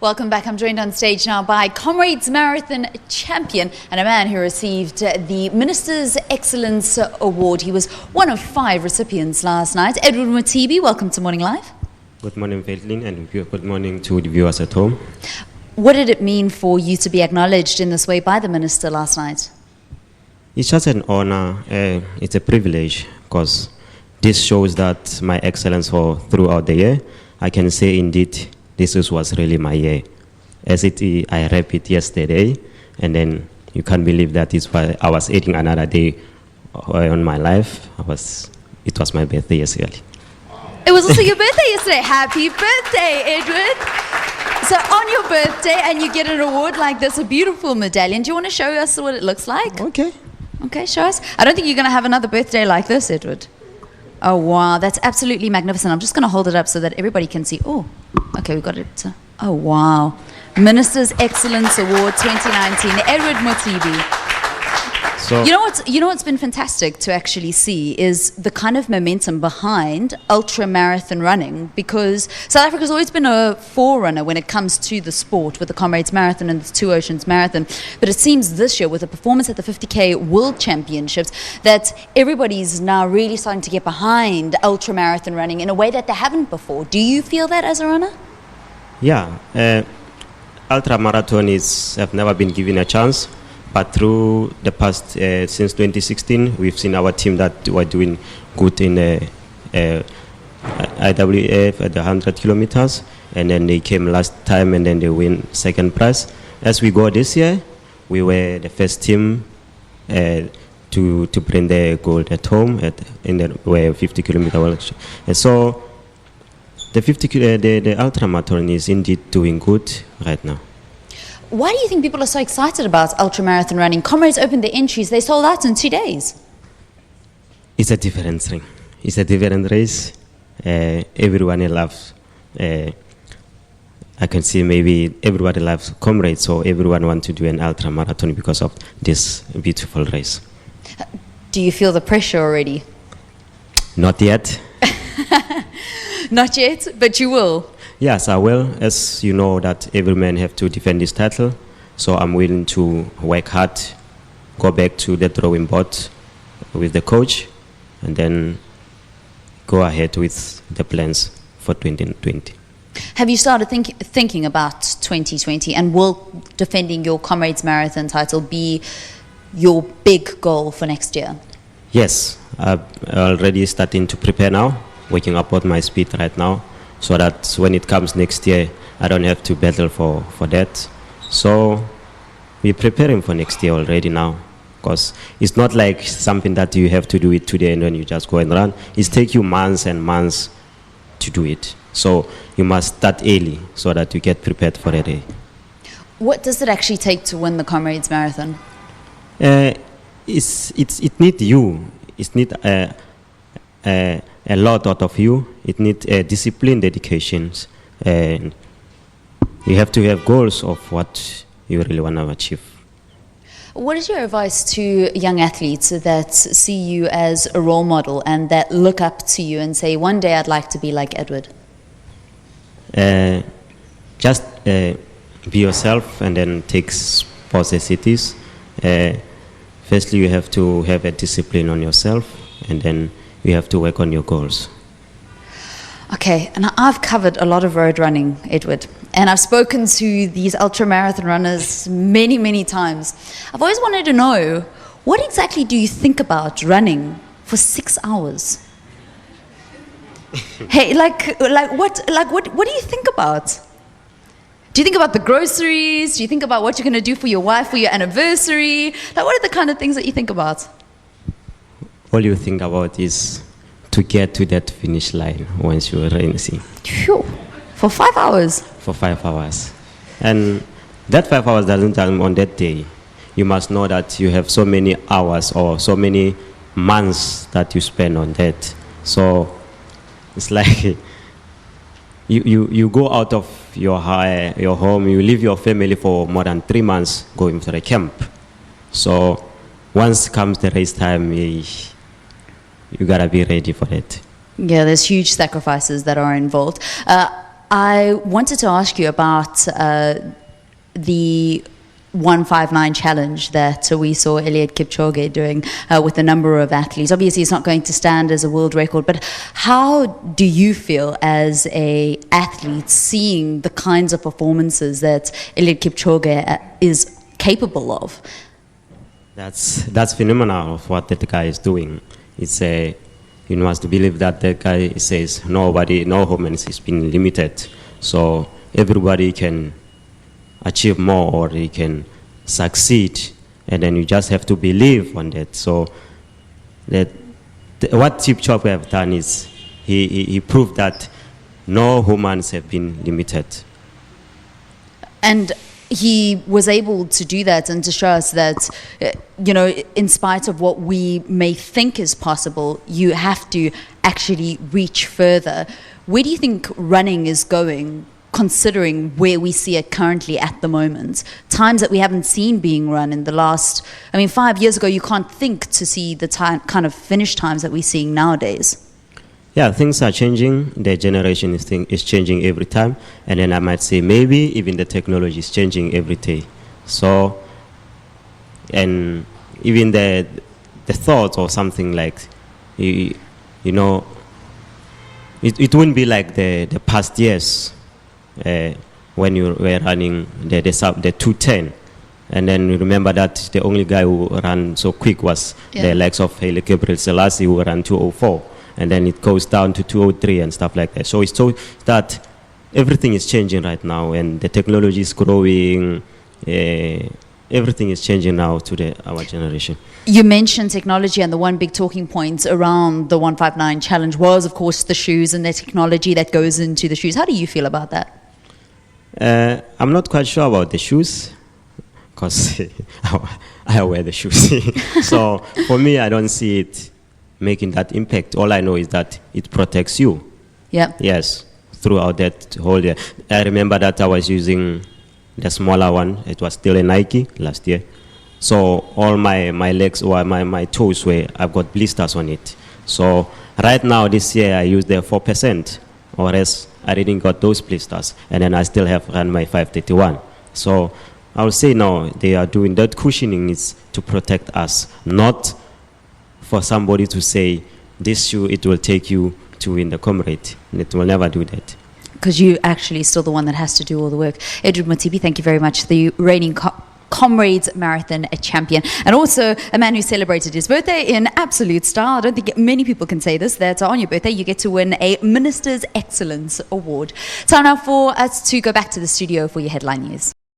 Welcome back. I'm joined on stage now by Comrades Marathon champion and a man who received the Minister's Excellence Award. He was one of 5 recipients last night. Edward Mutibi, welcome to Morning Live. Good morning, Vaylen, and good morning to the viewers at home. What did it mean for you to be acknowledged in this way by the Minister last night? It's just an honor. It's a privilege because this shows that my excellence throughout the year. I can say indeed this was really my year. As I wrapped it yesterday, and then you can't believe that I was adding another day on my life. It was my birthday yesterday. It was also your birthday yesterday. Happy birthday, Edward. So on your birthday, and you get an award like this, a beautiful medallion. Do you want to show us what it looks like? Okay. Okay, show us. I don't think you're going to have another birthday like this, Edward. Oh, wow. That's absolutely magnificent. I'm just going to hold it up so that everybody can see. Oh, okay, we got it. Oh, wow. Minister's Excellence Award 2019, Edward Mutibi. So, You know what's been fantastic to actually see is the kind of momentum behind ultra marathon running, because South Africa's always been a forerunner when it comes to the sport with the Comrades Marathon and the Two Oceans Marathon. But it seems this year with the performance at the 50K World Championships that everybody's now really starting to get behind ultra marathon running in a way that they haven't before. Do you feel that as a runner? yeah, ultra marathons have never been given a chance. But through the past, since 2016, we've seen our team that were doing good in IWF at the 100 kilometers. And then they came last time and then they win second prize. As we go this year, we were the first team to bring the gold at home in the 50 kilometer world. And so the ultra marathon is indeed doing good right now. Why do you think people are so excited about ultramarathon running? Comrades opened the entries, they sold out in 2 days. It's a different thing. It's a different race. Everyone loves, I can see maybe everybody loves Comrades, so everyone wants to do an ultramarathon because of this beautiful race. Do you feel the pressure already? Not yet. Not yet, but you will. Yes, I will. As you know, that every man have to defend his title, so I'm willing to work hard, go back to the drawing board with the coach, and then go ahead with the plans for 2020. Have you started thinking about 2020, and will defending your Comrades Marathon title be your big goal for next year? Yes, I'm already starting to prepare now, working up my speed right now, so that when it comes next year, I don't have to battle for that. So we're preparing for next year already now, because it's not like something that you have to do it today and then you just go and run. It takes you months and months to do it. So you must start early so that you get prepared for a day. What does it actually take to win the Comrades Marathon? It needs you. It needs a lot out of you. It needs discipline, dedication, and you have to have goals of what you really want to achieve. What is your advice to young athletes that see you as a role model and that look up to you and say, one day I'd like to be like Edward? Just be yourself and then take sports as it is. Firstly, you have to have a discipline on yourself, and then you have to work on your goals. Okay, and I've covered a lot of road running, Edward, and I've spoken to these ultramarathon runners many, many times. I've always wanted to know, what exactly do you think about running for 6 hours? Hey, what do you think about? Do you think about the groceries? Do you think about what you're going to do for your wife for your anniversary? Like, what are the kind of things that you think about? All you think about is to get to that finish line once you're racing. Phew. For 5 hours? For 5 hours. And that 5 hours doesn't come on that day. You must know that you have so many hours or so many months that you spend on that. So it's like you go out of your home, you leave your family for more than 3 months going to the camp. So once comes the race time, you gotta be ready for it. Yeah, there's huge sacrifices that are involved. I wanted to ask you about the 159 challenge that we saw Eliud Kipchoge doing with a number of athletes. Obviously, it's not going to stand as a world record, but how do you feel as a athlete seeing the kinds of performances that Eliud Kipchoge is capable of? That's phenomenal of what that guy is doing. It's a you must believe that the guy says no human has been limited, so everybody can achieve more or he can succeed, and then you just have to believe on that. So what Kipchoge have done is he proved that no humans have been limited. And he was able to do that and to show us that, in spite of what we may think is possible, you have to actually reach further. Where do you think running is going, considering where we see it currently at the moment? Times that we haven't seen being run in the last, 5 years ago, you can't think to see the kind of finish times that we're seeing nowadays. Yeah, things are changing. The generation is changing every time. And then I might say maybe even the technology is changing every day. So, and even the thought or something like, it wouldn't be like the past years when you were running the 210. And then you remember that the only guy who ran so quick was the likes of Haile Gabriel Selassie, who ran 204. And then it goes down to 203 and stuff like that. So it's so that everything is changing right now, and the technology is growing. Everything is changing now to our generation. You mentioned technology, and the one big talking point around the 159 challenge was, of course, the shoes and the technology that goes into the shoes. How do you feel about that? I'm not quite sure about the shoes, because I wear the shoes. So for me, I don't see it making that impact. All I know is that it protects you. Yeah. Yes, throughout that whole year. I remember that I was using the smaller one. It was still a Nike last year. So all my legs or my toes I've got blisters on it. So right now this year I use the 4%, or else I didn't got those blisters. And then I still have run my 531. So I would say no, they are doing that cushioning is to protect us, not for somebody to say, this shoe, it will take you to win the comrade. It will never do that. Because you actually still the one that has to do all the work. Edward Motibi, thank you very much. The reigning Comrades Marathon champion, and also a man who celebrated his birthday in absolute style. I don't think many people can say this, that on your birthday you get to win a Minister's Excellence Award. Time now for us to go back to the studio for your headline news.